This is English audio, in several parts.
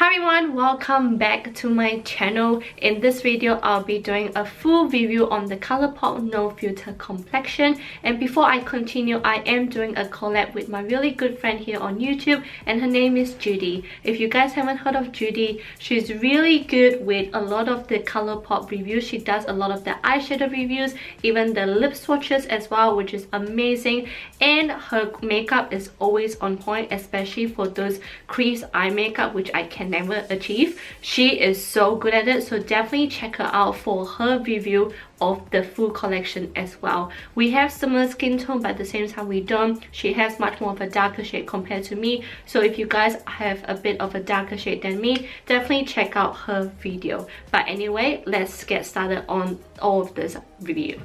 Hi everyone, welcome back to my channel. In this video, I'll be doing a full review on the Colourpop No Filter Complexion. And before I continue, I am doing a collab with my really good friend here on YouTube, and her name is Judy. If you guys haven't heard of Judy, she's really good with a lot of the Colourpop reviews. She does a lot of the eyeshadow reviews, even the lip swatches as well, which is amazing. And her makeup is always on point, especially for those crease eye makeup, which I can never achieve. She is so good at it, so definitely check her out for her review of the full collection as well. We have similar skin tone, but at the same time we don't. She has much more of a darker shade compared to me, so if you guys have a bit of a darker shade than me, definitely check out her video. But anyway, let's get started on all of this review.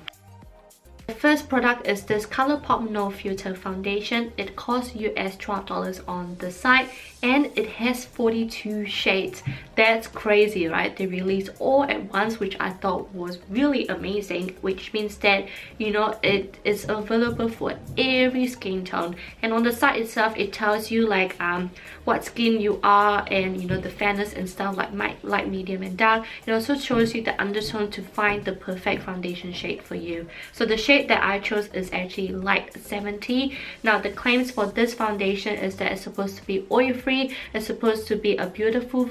The first product is this Colourpop No Filter Foundation. It costs US $12 on the site and it has 42 shades. That's crazy, right? They released all at once, which I thought was really amazing, which means that, you know, it is available for every skin tone. And on the site itself, it tells you like what skin you are, and you know, the fairness and stuff, like light, medium and dark. It also shows you the undertone to find the perfect foundation shade for you. So the shade that I chose is actually light 70. Now the claims for this foundation is that it's supposed to be oil free, it's supposed to be a beautiful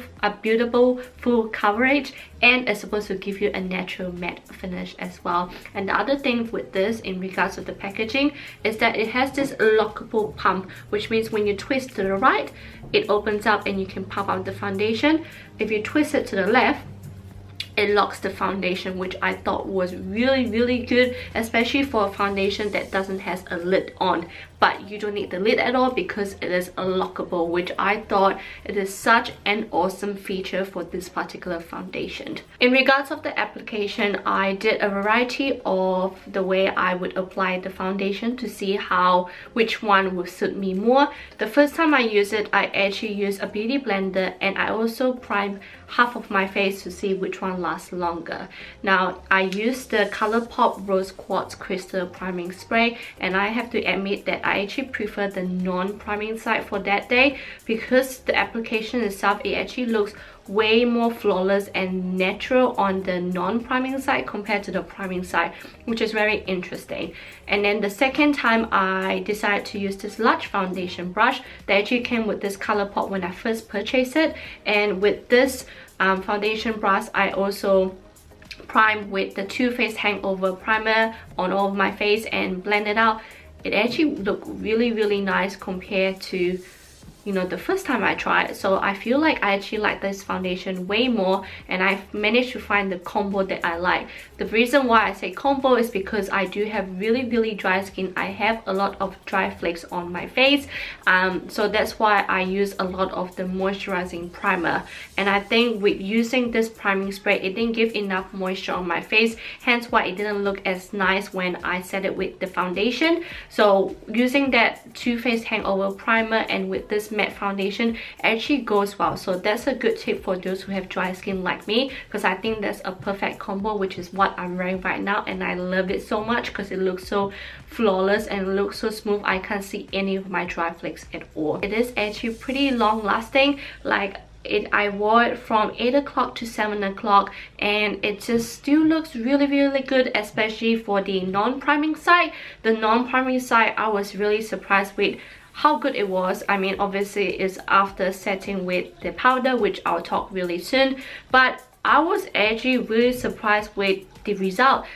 full coverage, and it's supposed to give you a natural matte finish as well. And the other thing with this in regards to the packaging is that it has this lockable pump, which means when you twist to the right, it opens up and you can pump out the foundation. If you twist it to the left, it locks the foundation, which I thought was really good, especially for a foundation that doesn't have a lid on. But you don't need the lid at all because it is a lockable, which I thought it is such an awesome feature for this particular foundation. In regards of the application, I did a variety of the way I would apply the foundation to see which one would suit me more. The first time I used it, I actually used a beauty blender, and I also primed half of my face to see which one lasts longer. Now I used the Colourpop Rose Quartz Crystal Priming Spray, and I have to admit that I actually prefer the non-priming side for that day, because the application itself, it actually looks way more flawless and natural on the non-priming side compared to the priming side, which is very interesting. And then the second time, I decided to use this large foundation brush that actually came with this Colourpop when I first purchased it. And with this foundation brush, I also prime with the Too Faced Hangover Primer on all of my face and blend it out. It actually looked really nice compared to, you know, the first time I tried. So I feel like I actually like this foundation way more, and I've managed to find the combo that I like. The reason why I say combo is because I do have really dry skin. I have a lot of dry flakes on my face, so that's why I use a lot of the moisturizing primer. And I think with using this priming spray, it didn't give enough moisture on my face, hence why it didn't look as nice when I set it with the foundation. So using that Too Faced Hangover Primer and with this matte foundation actually goes well. So that's a good tip for those who have dry skin like me, because I think that's a perfect combo, which is what I'm wearing right now, and I love it so much because it looks so flawless and it looks so smooth. I can't see any of my dry flakes at all. It is actually pretty long lasting. Like I wore it from 8 o'clock to 7 o'clock, and it just still looks really good, especially for the non-priming side. The non-priming side, I was really surprised with how good it was. I mean, obviously it's after setting with the powder, which I'll talk really soon, but I was actually really surprised with the result.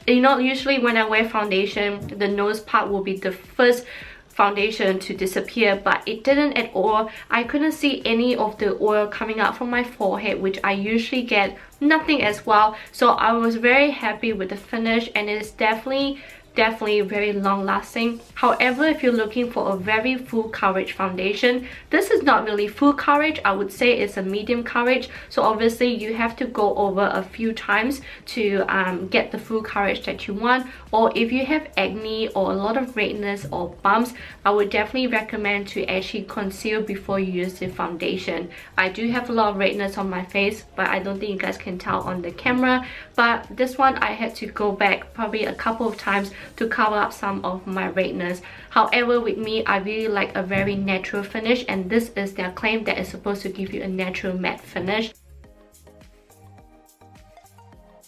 You know, usually when I wear foundation, the nose part will be the first foundation to disappear, but it didn't at all. I couldn't see any of the oil coming out from my forehead, which I usually get nothing as well. So I was very happy with the finish, and it is definitely very long lasting. However, if you're looking for a very full coverage foundation, this is not really full coverage. I would say it's a medium coverage, so obviously you have to go over a few times to get the full coverage that you want. Or if you have acne or a lot of redness or bumps, I would definitely recommend to actually conceal before you use the foundation. I do have a lot of redness on my face, but I don't think you guys can tell on the camera. But this one, I had to go back probably a couple of times to cover up some of my redness. However, with me, I really like a very natural finish, and this is their claim that it's supposed to give you a natural matte finish.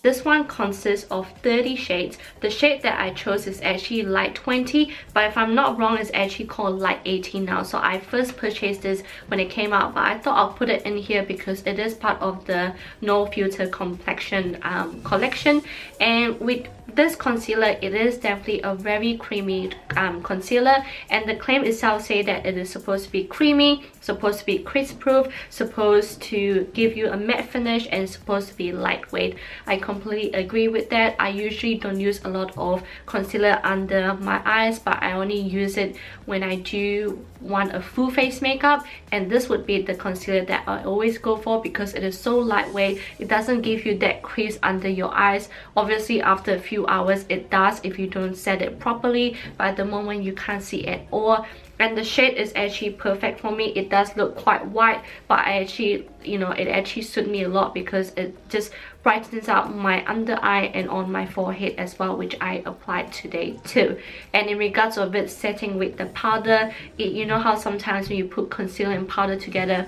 This one consists of 30 shades. The shade that I chose is actually light 20, but if I'm not wrong, it's actually called light 18 now. So I first purchased this when it came out, but I thought I'll put it in here because it is part of the No Filter Complexion collection. And with this concealer, it is definitely a very creamy concealer, and the claim itself say that it is supposed to be creamy, supposed to be crease proof, supposed to give you a matte finish, and supposed to be lightweight. I completely agree with that. I usually don't use a lot of concealer under my eyes, but I only use it when I do want a full face makeup, and this would be the concealer that I always go for because it is so lightweight. It doesn't give you that crease under your eyes. Obviously after a few hours it does if you don't set it properly, but at the moment you can't see at all. And the shade is actually perfect for me. It does look quite white, but I actually, you know, it actually suits me a lot because it just brightens up my under eye and on my forehead as well, which I applied today too. And in regards of it setting with the powder, you know how sometimes when you put concealer and powder together,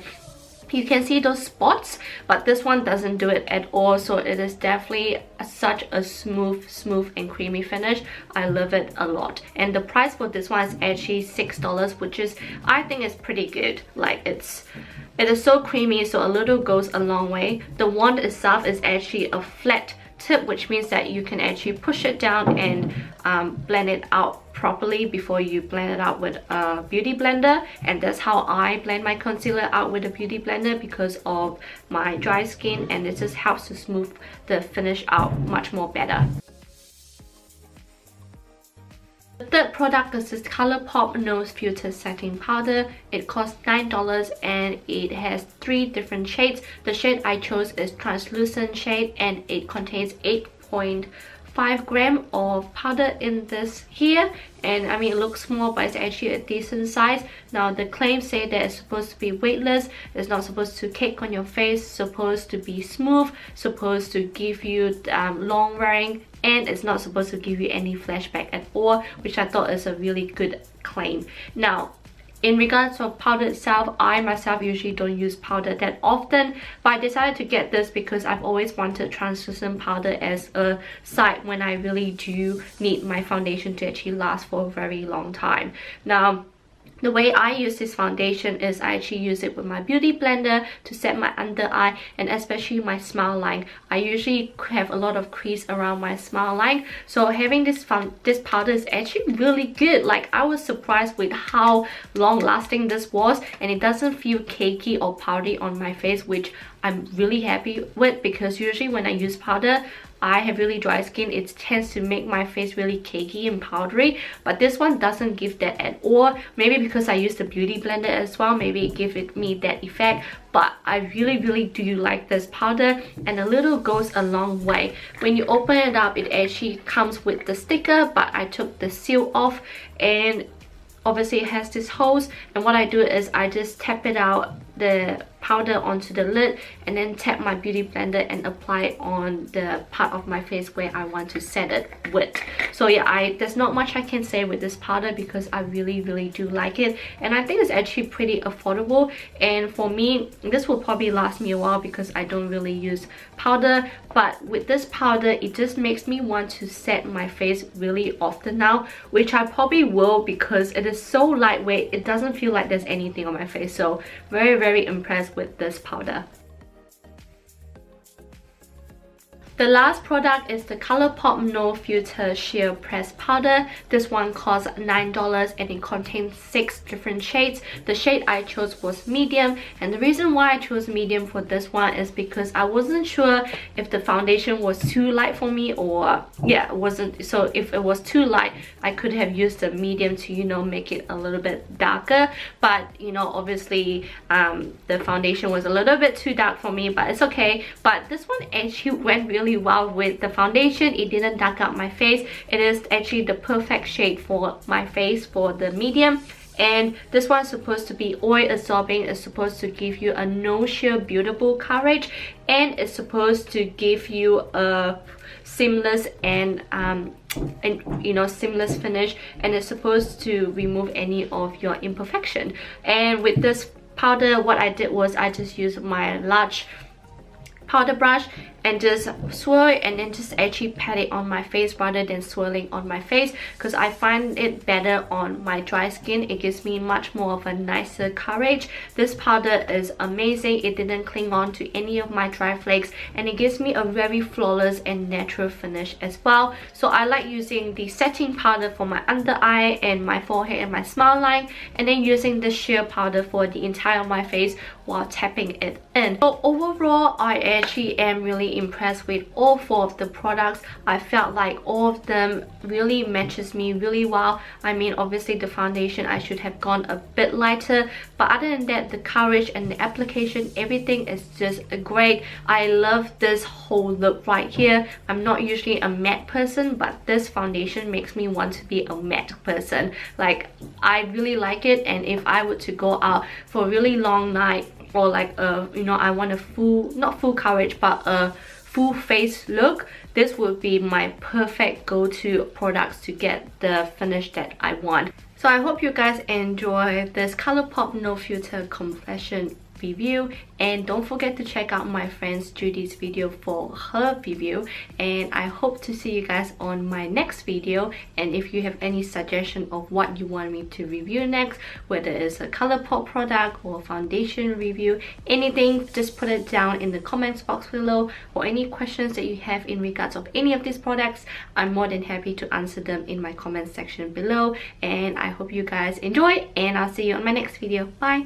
you can see those spots, but this one doesn't do it at all. So it is definitely such a smooth and creamy finish. I love it a lot, and the price for this one is actually $6, which is, I think, is pretty good. Like it is so creamy, so a little goes a long way. The wand itself is actually a flat tip, which means that you can actually push it down and blend it out properly before you blend it out with a beauty blender. And that's how I blend my concealer out with a beauty blender because of my dry skin, and it just helps to smooth the finish out much more better. The third product is this Colourpop Nose Filter Setting Powder. It costs $9 and it has 3 different shades. The shade I chose is translucent shade, and it contains 8.5 grams of powder in this here. And I mean, it looks small, but it's actually a decent size. Now the claims say that it's supposed to be weightless, it's not supposed to cake on your face, supposed to be smooth, supposed to give you long wearing, and it's not supposed to give you any flashback at all, which I thought is a really good claim. Now in regards of powder itself, I myself usually don't use powder that often, but I decided to get this because I've always wanted translucent powder as a side when I really do need my foundation to actually last for a very long time. Now the way I use this foundation is I actually use it with my beauty blender to set my under eye and especially my smile line. I usually have a lot of crease around my smile line, so having this powder is actually really good. Like, I was surprised with how long lasting this was, and it doesn't feel cakey or powdery on my face, which I'm really happy with because usually when I use powder, I have really dry skin. It tends to make my face really cakey and powdery, but this one doesn't give that at all. Maybe because I use the beauty blender as well, maybe it gives me that effect, but I really do like this powder, and a little goes a long way. When you open it up, it actually comes with the sticker, but I took the seal off, and obviously it has this hose, and what I do is I just tap it out, the powder onto the lid, and then tap my beauty blender and apply it on the part of my face where I want to set it with. So yeah, there's not much I can say with this powder because I really do like it, and I think it's actually pretty affordable. And for me, this will probably last me a while because I don't really use powder, but with this powder, it just makes me want to set my face really often now, which I probably will because it is so lightweight. It doesn't feel like there's anything on my face, so very impressed with this powder. The last product is the Colourpop No Filter Sheer Press Powder. This one costs $9 and it contains 6 different shades. The shade I chose was medium, and the reason why I chose medium for this one is because I wasn't sure if the foundation was too light for me, or yeah, it wasn't. So if it was too light, I could have used the medium to, you know, make it a little bit darker, but you know, obviously the foundation was a little bit too dark for me, but it's okay. But this one actually went really well with the foundation. It didn't dark up my face. It is actually the perfect shade for my face for the medium. And this one's supposed to be oil absorbing. It's supposed to give you a no sheer beautiful coverage, and it's supposed to give you a seamless and seamless finish, and it's supposed to remove any of your imperfection. And with this powder, what I did was I just used my large powder brush and just swirl it, and then just actually pat it on my face rather than swirling on my face, because I find it better on my dry skin. It gives me much more of a nicer coverage. This powder is amazing. It didn't cling on to any of my dry flakes, and it gives me a very flawless and natural finish as well. So I like using the setting powder for my under eye and my forehead and my smile line, and then using the sheer powder for the entire of my face while tapping it in. So overall, I actually am really impressed with all 4 of the products. I felt like all of them really matches me really well. I mean, obviously the foundation I should have gone a bit lighter, but other than that, the coverage and the application, everything is just great. I love this whole look right here. I'm not usually a matte person, but this foundation makes me want to be a matte person. Like, I really like it, and if I were to go out for a really long night, or like I want a full, not full coverage, but a full face look, this would be my perfect go-to products to get the finish that I want. So I hope you guys enjoy this Colourpop No Filter Complexion review, and don't forget to check out my friend Judy's video for her review, and I hope to see you guys on my next video. And if you have any suggestion of what you want me to review next, whether it's a Colourpop product or foundation review, anything, just put it down in the comments box below, or any questions that you have in regards of any of these products, I'm more than happy to answer them in my comment section below. And I hope you guys enjoy, and I'll see you on my next video. Bye.